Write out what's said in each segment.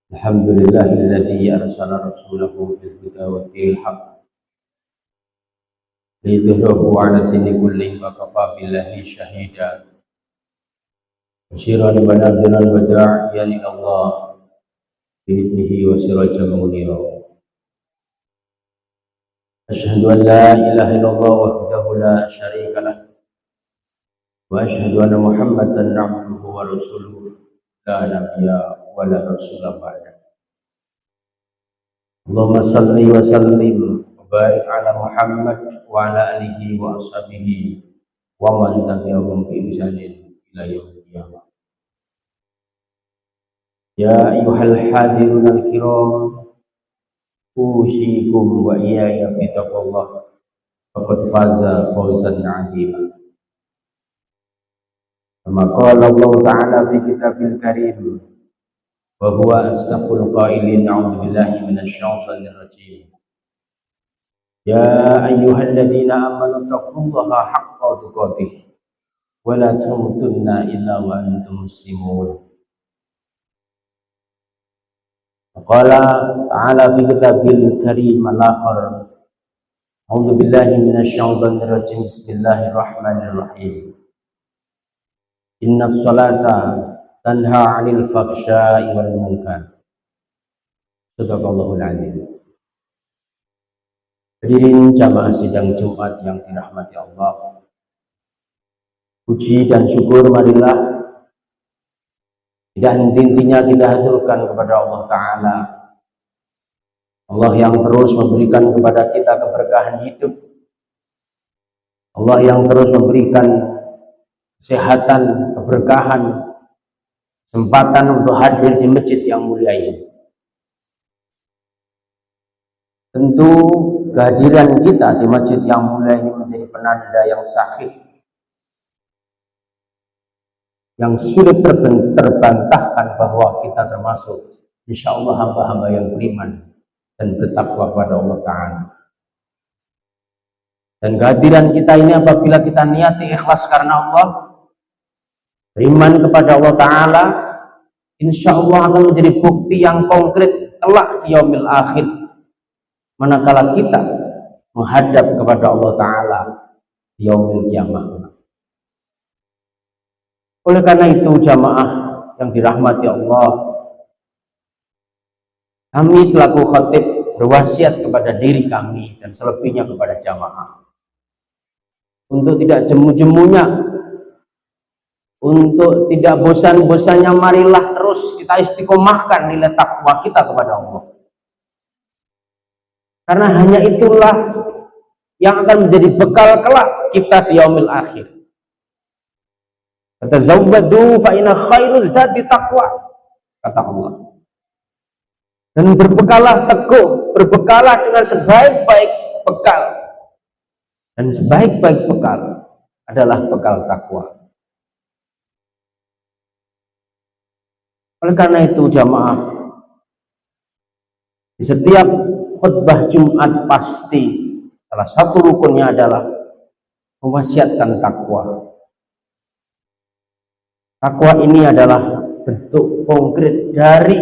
Alhamdulillahilladzi arsala rasulahu bil huda wa dinil haqq liyudhhirahu 'ala dini kullihi wa kafaa billahi shahida. Basyiran wa nadhiran wa da'iyan ila Allah bi'idnihi wa sirajan munira. Asyhadu an la ilaha illallah wahdahu la syarika lah wa asyhadu anna Muhammadan 'abduhu wa rasuluhu la nabiyya wa la rasula ba'da. Allahumma salli wa sallim wa barik ala Muhammad wa ala alihi wa ashabihi wa man tabi'ahum bi ihsanin ila yaumil qiyamah. Ya ayyuhal hadirun al-kiram, usikum wa iyaya bi taqwallah faqad faza fawzan 'azima. Kama qala Allah Ta'ala fi kitabil karim wa huwa asdaqul qailin, a'udzu billahi minasy syaithanir rajim. Ya ayyuhalladzina amanu taqullaha haqqa tuqatih wa la tamutunna illa wa antum muslimun. Qala ta'ala fi kitabil karim al-akhar, a'udzu billahi minasy syaithanir rajim. Bismillahirrahmanirrahim. Inna sholata tanha 'anil fahsya'i wal munkar. Shadaqallahul 'azim. Hadirin jamaah sidang Jumat yang dirahmati Allah, puji dan syukur marilah tidak henti-hentinya kita haturkan kepada Allah Ta'ala, Allah yang terus memberikan kepada kita keberkahan hidup, Allah yang terus memberikan kesehatan, keberkahan, kesempatan untuk hadir di masjid yang mulia ini. Tentu kehadiran kita di masjid yang mulia ini menjadi penanda yang sahih, yang sulit terbantahkan bahwa kita termasuk insya Allah hamba-hamba yang beriman dan bertakwa kepada Allah Ta'ala. Dan kehadiran kita ini apabila kita niati ikhlas karena Allah, beriman kepada Allah Ta'ala, insya Allah akan menjadi bukti yang konkret kelak di yaumil akhir, manakala kita menghadap kepada Allah Ta'ala di yaumil qiyamah. Oleh karena itu jamaah yang dirahmati Allah, kami selaku khatib berwasiat kepada diri kami dan selebihnya kepada jamaah untuk tidak jemu-jemunya, untuk tidak bosan-bosannya, marilah terus kita istiqomahkan nilai takwa kita kepada Allah. Karena hanya itulah yang akan menjadi bekal kelak kita di yaumil akhir. Tazawwadu fa inna khairuz zadi taqwa, kata Allah. Dan berbekalah teguh, berbekalah dengan sebaik-baik bekal. Dan sebaik-baik bekal adalah bekal takwa. Oleh karena itu jamaah, di setiap khutbah Jumat pasti salah satu rukunnya adalah mewasiatkan takwa. Takwa ini adalah bentuk konkret dari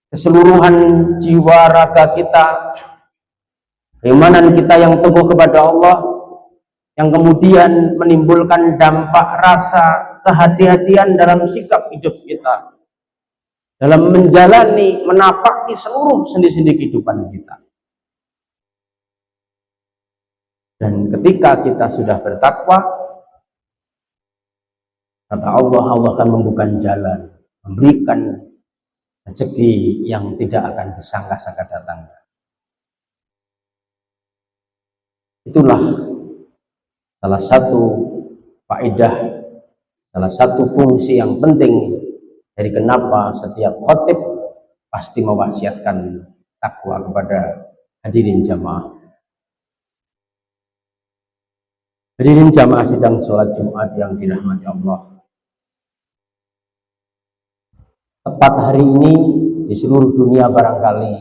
keseluruhan jiwa raga kita, keimanan kita yang teguh kepada Allah, yang kemudian menimbulkan dampak rasa kehati-hatian dalam sikap hidup kita, dalam menjalani, menapaki seluruh sendi-sendi kehidupan kita. Dan ketika kita sudah bertakwa, kata Allah, Allah akan membuka jalan, memberikan rezeki yang tidak akan disangka-sangka datang. Itulah salah satu faedah, salah satu fungsi yang penting dari kenapa setiap khotib pasti mewasiatkan takwa kepada hadirin jamaah. Hadirin jamaah sidang sholat Jumat yang dirahmati Allah. Tepat hari ini di seluruh dunia barangkali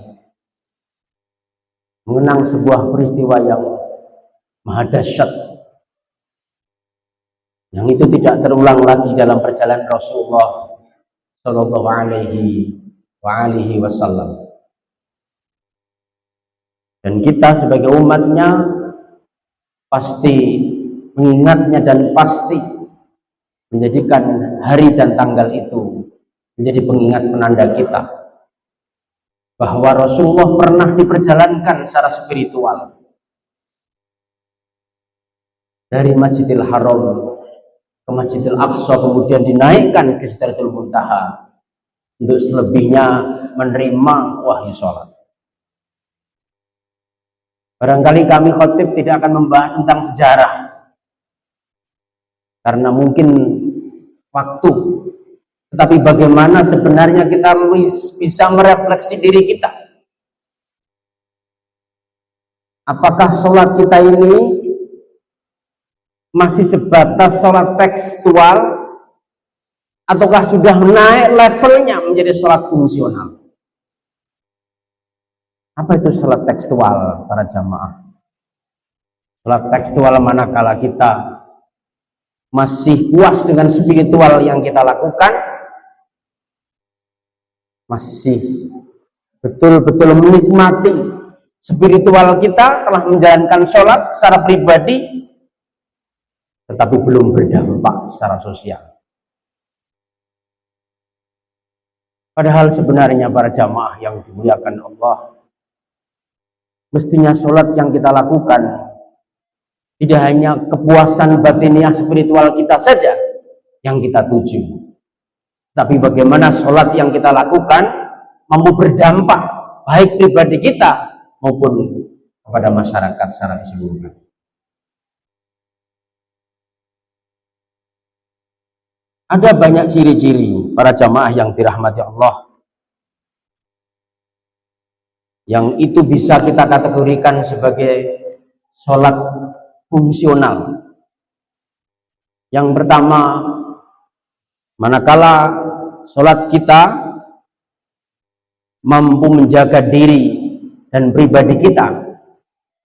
mengenang sebuah peristiwa yang maha dahsyat, yang itu tidak terulang lagi dalam perjalanan Rasulullah Shallallahu Alaihi Wasallam. Dan kita sebagai umatnya pasti mengingatnya dan pasti menjadikan hari dan tanggal itu menjadi pengingat penanda kita bahwa Rasulullah pernah diperjalankan secara spiritual dari Masjidil Haram ke Masjidil Aqsa, kemudian dinaikkan ke Sidratul Muntaha untuk selebihnya menerima wahyu sholat. Barangkali kami khotib tidak akan membahas tentang sejarah karena mungkin waktu, tetapi bagaimana sebenarnya kita bisa merefleksi diri kita. Apakah sholat kita ini masih sebatas sholat tekstual ataukah sudah naik levelnya menjadi sholat fungsional? Apa itu sholat tekstual para jamaah? Sholat tekstual manakala kita masih puas dengan spiritual yang kita lakukan, masih betul-betul menikmati spiritual kita, telah menjalankan sholat secara pribadi, tetapi belum berdampak secara sosial. Padahal sebenarnya para jamaah yang dimuliakan Allah, mestinya sholat yang kita lakukan tidak hanya kepuasan batiniah spiritual kita saja yang kita tuju, tapi bagaimana sholat yang kita lakukan mampu berdampak baik pribadi kita maupun kepada masyarakat secara keseluruhan. Ada banyak ciri-ciri para jamaah yang dirahmati Allah yang itu bisa kita kategorikan sebagai sholat fungsional. Yang pertama, manakala sholat kita mampu menjaga diri dan pribadi kita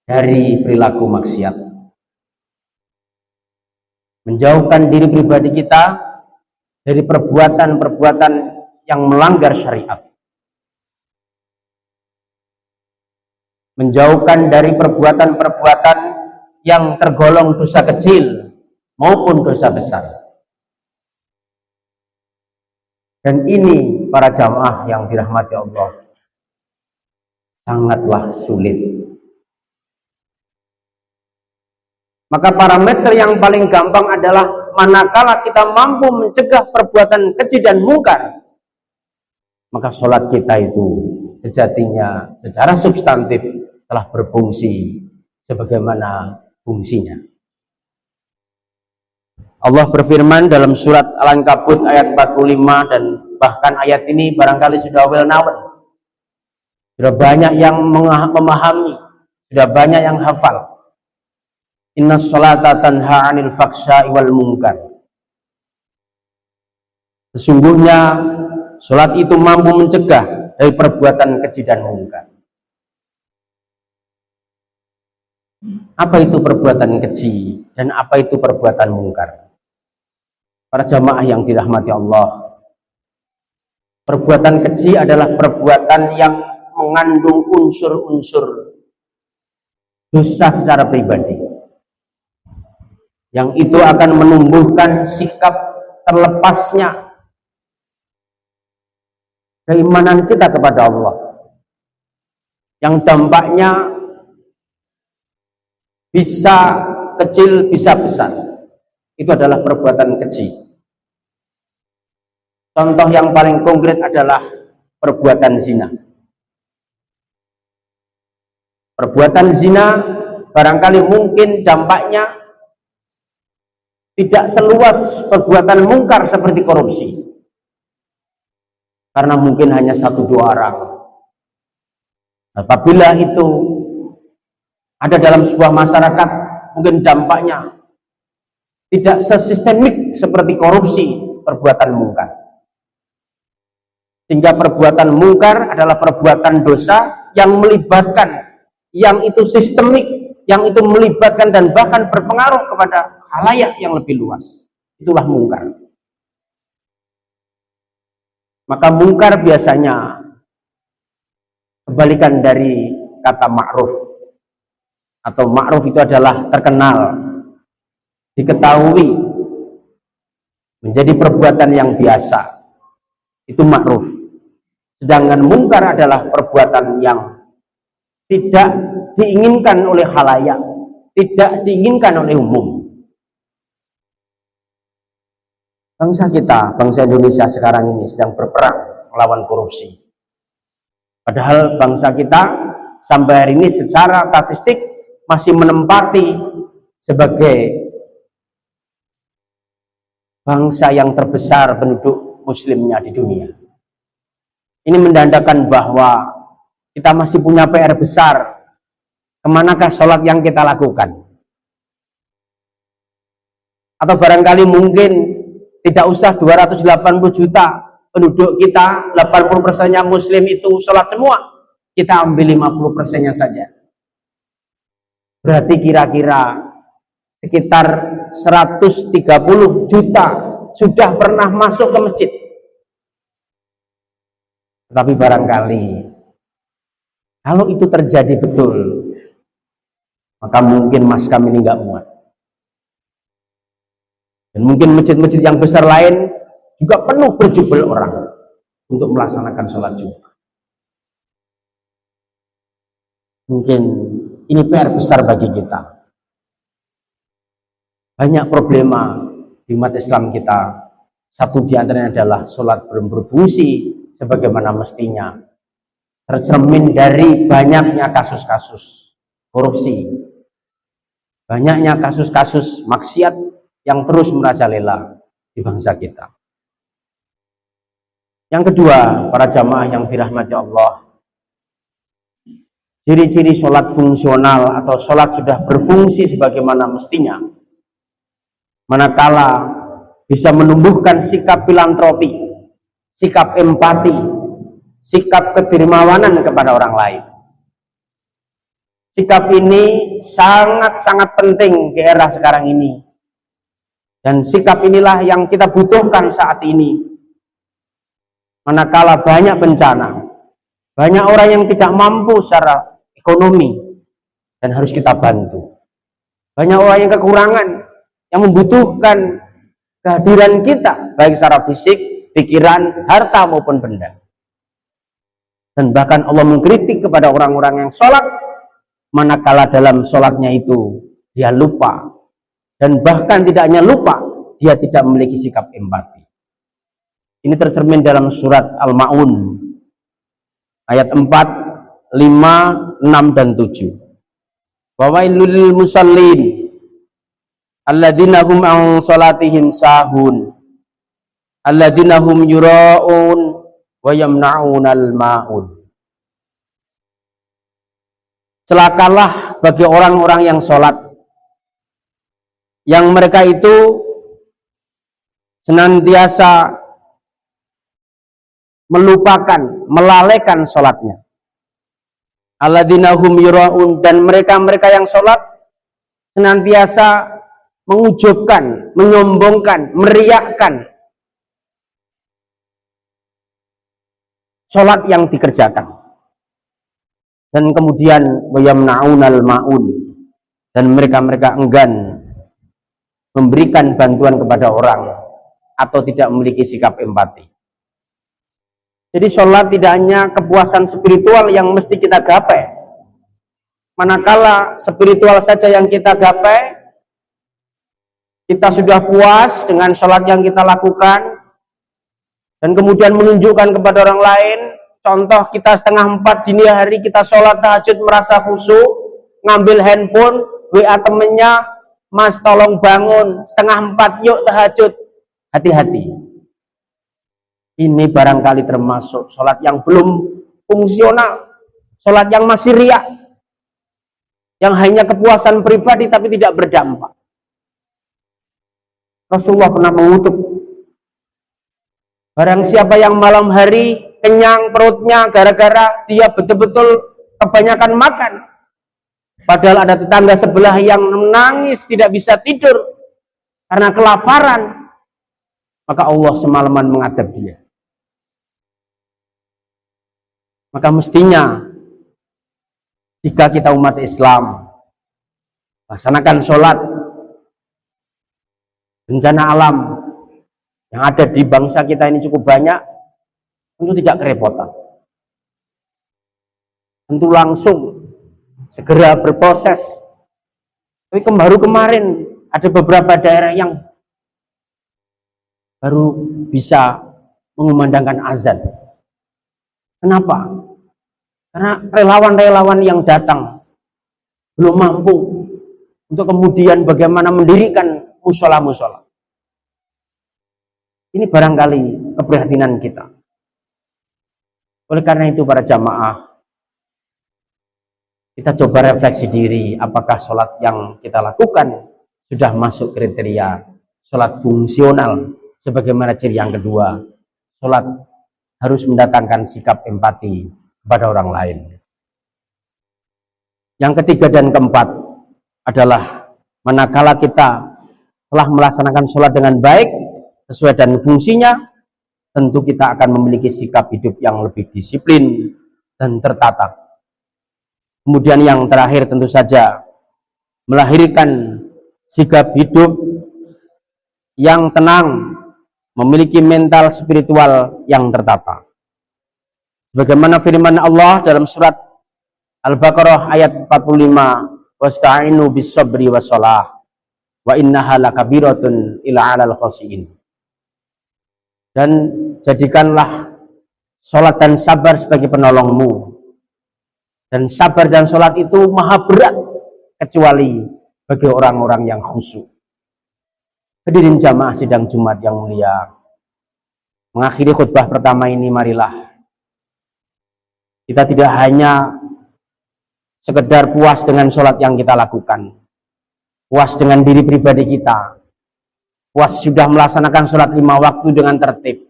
dari perilaku maksiat, menjauhkan diri pribadi kita dari perbuatan-perbuatan yang melanggar syariat, menjauhkan dari perbuatan-perbuatan yang tergolong dosa kecil maupun dosa besar. Dan ini para jamaah yang dirahmati Allah sangatlah sulit. Maka parameter yang paling gampang adalah manakala kita mampu mencegah perbuatan keji dan mungkar, maka sholat kita itu sejatinya secara substantif telah berfungsi sebagaimana fungsinya. Allah berfirman dalam surat Al-Ankabut ayat 45, dan bahkan ayat ini barangkali sudah well known, sudah banyak yang memahami, sudah banyak yang hafal. Inna sholata tanha 'anil faksya'i wal munkar. Sesungguhnya sholat itu mampu mencegah dari perbuatan keji dan mungkar. Apa itu perbuatan keji dan apa itu perbuatan mungkar? Para jamaah yang dirahmati Allah, perbuatan keji adalah perbuatan yang mengandung unsur-unsur dosa secara pribadi, yang itu akan menumbuhkan sikap terlepasnya keimanan kita kepada Allah, yang dampaknya bisa kecil bisa besar. Itu adalah perbuatan keji. Contoh yang paling konkret adalah perbuatan zina. Perbuatan zina barangkali mungkin dampaknya tidak seluas perbuatan mungkar seperti korupsi, karena mungkin hanya 1-2 orang. Apabila itu ada dalam sebuah masyarakat, mungkin dampaknya tidak sesistemik seperti korupsi, perbuatan mungkar. Sehingga perbuatan mungkar adalah perbuatan dosa yang melibatkan, yang itu sistemik, yang itu melibatkan dan bahkan berpengaruh kepada khalayak yang lebih luas. Itulah mungkar. Maka mungkar biasanya kebalikan dari kata ma'ruf, atau ma'ruf itu adalah terkenal, diketahui, menjadi perbuatan yang biasa, itu ma'ruf. Sedangkan mungkar adalah perbuatan yang tidak diinginkan oleh khalayak, tidak diinginkan oleh umum. Bangsa kita, bangsa Indonesia sekarang ini sedang berperang melawan korupsi. Padahal bangsa kita sampai hari ini secara statistik masih menempati sebagai bangsa yang terbesar penduduk muslimnya di dunia. Ini menandakan bahwa kita masih punya PR besar. Kemanakah sholat yang kita lakukan? Atau barangkali mungkin tidak usah 280 juta penduduk kita, 80%-nya muslim itu sholat semua. Kita ambil 50%-nya saja. Berarti kira-kira sekitar 130 juta sudah pernah masuk ke masjid. Tapi barangkali kalau itu terjadi betul, maka mungkin mas kami ini nggak muat. Dan mungkin masjid-masjid yang besar lain juga penuh berjubel orang untuk melaksanakan sholat Jumat. Mungkin ini PR besar bagi kita. Banyak problema di umat Islam kita. Satu di antaranya adalah sholat belum berfungsi sebagaimana mestinya. Tercermin dari banyaknya kasus-kasus korupsi, banyaknya kasus-kasus maksiat yang terus merajalela di bangsa kita. Yang kedua, para jamaah yang dirahmati Allah, ciri-ciri sholat fungsional atau sholat sudah berfungsi sebagaimana mestinya, manakala bisa menumbuhkan sikap filantropi, sikap empati, sikap kedermawanan kepada orang lain. Sikap ini sangat-sangat penting di era sekarang ini. Dan sikap inilah yang kita butuhkan saat ini. Manakala banyak bencana, banyak orang yang tidak mampu secara ekonomi dan harus kita bantu. Banyak orang yang kekurangan, yang membutuhkan kehadiran kita, baik secara fisik, pikiran, harta maupun benda. Dan bahkan Allah mengkritik kepada orang-orang yang sholat, manakala dalam sholatnya itu dia lupa. Dan bahkan tidak hanya lupa, dia tidak memiliki sikap empati. Ini tercermin dalam surat Al-Ma'un ayat 4, 5, 6, dan 7. Wawailul lil musallin alladzina hum an salatihim sahun alladzina hum yura'un wa yamna'unal ma'un. Celakalah bagi orang-orang yang sholat, yang mereka itu senantiasa melupakan, melalaikan sholatnya. Alladzina hum yura'un, dan mereka-mereka yang sholat senantiasa mengujubkan, menyombongkan, meriakkan sholat yang dikerjakan. Dan kemudian wayamna'unal ma'un, dan mereka-mereka enggan memberikan bantuan kepada orang atau tidak memiliki sikap empati. Jadi sholat tidak hanya kepuasan spiritual yang mesti kita gapai. Manakala spiritual saja yang kita gapai, kita sudah puas dengan sholat yang kita lakukan, dan kemudian menunjukkan kepada orang lain. Contoh, kita 3:30 dini hari kita sholat tahajud merasa khusyuk, ngambil handphone, WA temennya, Mas tolong bangun 3:30 yuk tahajud. Hati-hati. Ini barangkali termasuk sholat yang belum fungsional, sholat yang masih riak, yang hanya kepuasan pribadi tapi tidak berdampak. Rasulullah pernah mengutuk, barang siapa yang malam hari kenyang perutnya gara-gara dia betul-betul kebanyakan makan, padahal ada tetangga sebelah yang menangis tidak bisa tidur karena kelaparan, maka Allah semalaman mengadab dia. Maka mestinya jika kita umat Islam laksanakan sholat, bencana alam yang ada di bangsa kita ini cukup banyak, tentu tidak kerepotan. Tentu langsung segera berproses. Tapi baru kemarin ada beberapa daerah yang baru bisa mengumandangkan azan. Kenapa? Karena relawan-relawan yang datang belum mampu untuk kemudian bagaimana mendirikan musola-musola. Ini barangkali keprihatinan kita. Oleh karena itu para jamaah, kita coba refleksi diri, apakah sholat yang kita lakukan sudah masuk kriteria sholat fungsional. Sebagaimana ciri yang kedua, sholat harus mendatangkan sikap empati kepada orang lain. Yang ketiga dan keempat adalah manakala kita telah melaksanakan sholat dengan baik, sesuai dengan fungsinya, tentu kita akan memiliki sikap hidup yang lebih disiplin dan tertata. Kemudian yang terakhir tentu saja melahirkan sikap hidup yang tenang, memiliki mental spiritual yang tertata. Bagaimana firman Allah dalam surat Al-Baqarah ayat 45, wasta'inu bis-sabri was-shalah wa innaha lakabiratun ila 'alal khashiin. Dan jadikanlah sholat dan sabar sebagai penolongmu. Dan sabar dan sholat itu maha berat kecuali bagi orang-orang yang khusyuk. Hadirin jamaah sidang Jumat yang mulia, mengakhiri khutbah pertama ini, marilah kita tidak hanya sekedar puas dengan sholat yang kita lakukan, puas dengan diri pribadi kita, puas sudah melaksanakan sholat 5 waktu dengan tertib,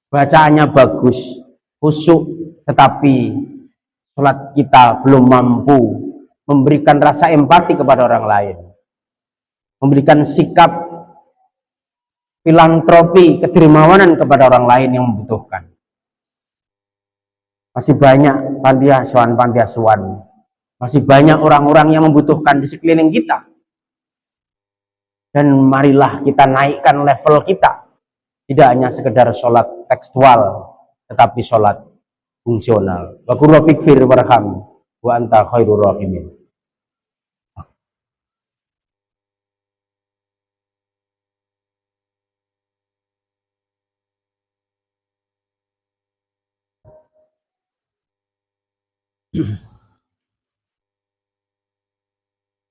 bacaannya bagus, khusyuk, tetapi sholat kita belum mampu memberikan rasa empati kepada orang lain, memberikan sikap filantropi, kedermawanan kepada orang lain yang membutuhkan. Masih banyak panti asuhan, masih banyak orang-orang yang membutuhkan di sekeliling kita. Dan marilah kita naikkan level kita, tidak hanya sekedar sholat tekstual, tetapi sholat fungsional. Wa qur rabbik fir warham wa anta khairur rahimin.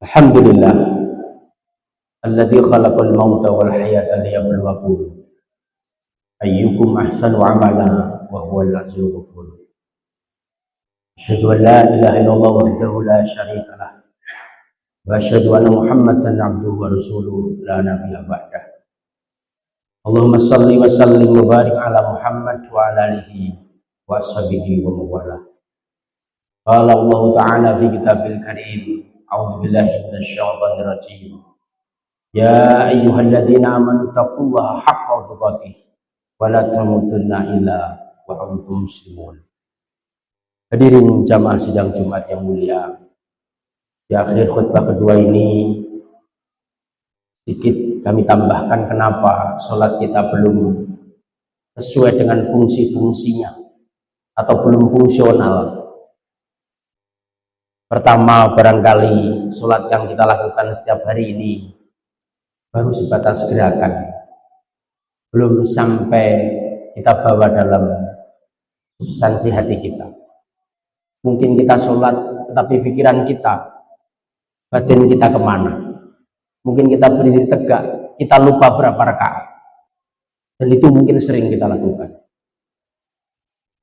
Alhamdulillah alladzi khalaqal mauta wal hayata liyabluwakum ayyukum ahsanu amala wa huwal azizul ghafur. Asyhadu an la ilaha illallah wahdahu la syarika lah wa asyhadu anna Muhammadan abduhu wa rasuluhu la nabiyya ba'dah. Allahumma shalli wa sallim wa barik ala Muhammad wa ala alihi wa ashabihi wa mawalah. Qala Allah Ta'ala fi kitabil karim, a'udzu billahi minasy syaithanir rajim. Ya ayyuhalladzina amanu taqullaha haqqa tuqatih wa la tamutunna illa wa antum muslimun. Hadirin jamaah sidang Jumat yang mulia, di akhir khutbah kedua ini sedikit kami tambahkan kenapa sholat kita belum sesuai dengan fungsi-fungsinya atau belum fungsional. Pertama, barangkali sholat yang kita lakukan setiap hari ini baru sebatas gerakan, belum sampai kita bawa dalam substansi hati kita. Mungkin kita sholat, tetapi pikiran kita, batin kita kemana? Mungkin kita berdiri tegak, kita lupa berapa rakaat, dan itu mungkin sering kita lakukan.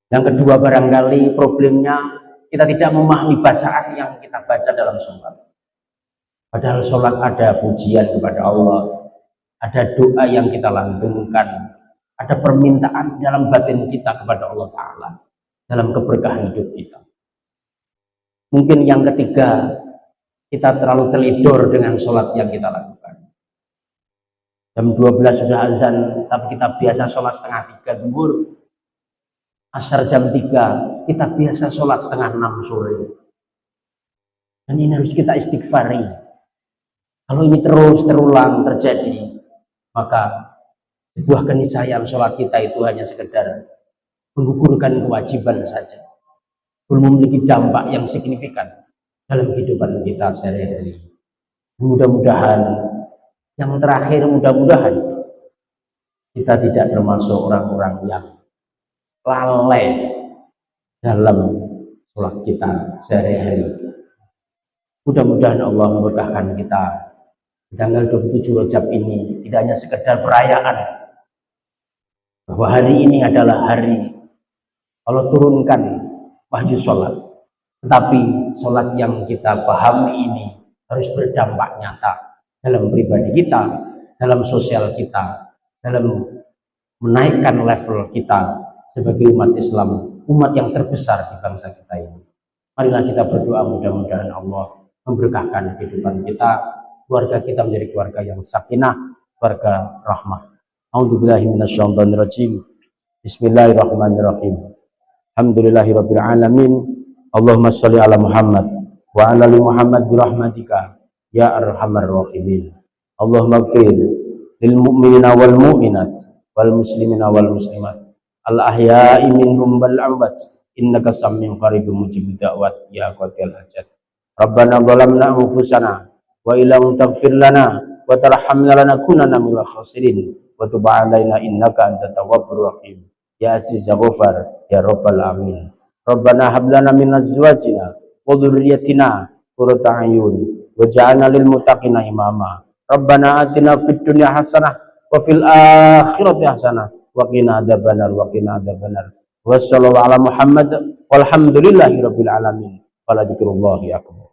Yang kedua, barangkali problemnya kita tidak memahami bacaan yang kita baca dalam sholat. Padahal sholat ada pujian kepada Allah, ada doa yang kita lantunkan, ada permintaan dalam batin kita kepada Allah Ta'ala dalam keberkahan hidup kita. Mungkin yang ketiga, kita terlalu terlidur dengan sholat yang kita lakukan. Jam 12 sudah azan, tapi kita biasa sholat setengah 3 duhur. Asar jam 3, kita biasa sholat setengah 6 sore. Dan ini harus kita istighfari. Kalau ini terus terulang terjadi, maka sebuah keniscayaan sholat kita itu hanya sekedar menggugurkan kewajiban saja, belum memiliki dampak yang signifikan dalam kehidupan kita sehari-hari. Mudah-mudahan, yang terakhir mudah-mudahan kita tidak termasuk orang-orang yang lalai dalam sholat kita sehari-hari. Mudah-mudahan Allah memberkahkan kita. Tanggal 27 Rajab ini tidak hanya sekedar perayaan bahwa hari ini adalah hari Allah turunkan wahyu sholat, tetapi sholat yang kita pahami ini harus berdampak nyata dalam pribadi kita, dalam sosial kita, dalam menaikkan level kita sebagai umat Islam, umat yang terbesar di bangsa kita ini. Marilah kita berdoa, mudah-mudahan Allah memberkahkan kehidupan kita, keluarga kita menjadi keluarga yang sakinah, keluarga rahmah. A'udzubillahi minasyaitonirrajim. Bismillahirrahmanirrahim. Alhamdulillahirabbil alamin. Allahumma shalli ala Muhammad wa ala ali Muhammad bi rahmatika ya arhamar rahimin. Allahumma ighfir lil mu'minina wal mu'minat wal muslimina wal muslimat al ahya'i minhum wal amwat innaka samiun qaribun mujibud da'wat ya qatil hajat. Rabbana zalamna anfusana wa illam taghfir lana wa tarhamna lanakunanna minal khasirin wa tub 'alaina innaka antat tawwabur rahim ya aziz ya ghafar ya rabbal alamin. Rabbana hab lana min azwajina wa dhurriyyatina qurrata a'yun waj'alna lil muttaqina imama. Rabbana atina fid dunya hasanah wa fil akhirati hasanah wa qina adzabannar wa qina adzabannar. Wassallallahu ala Muhammad walhamdulillahi rabbil alamin. Wala dzikrullahi akbar.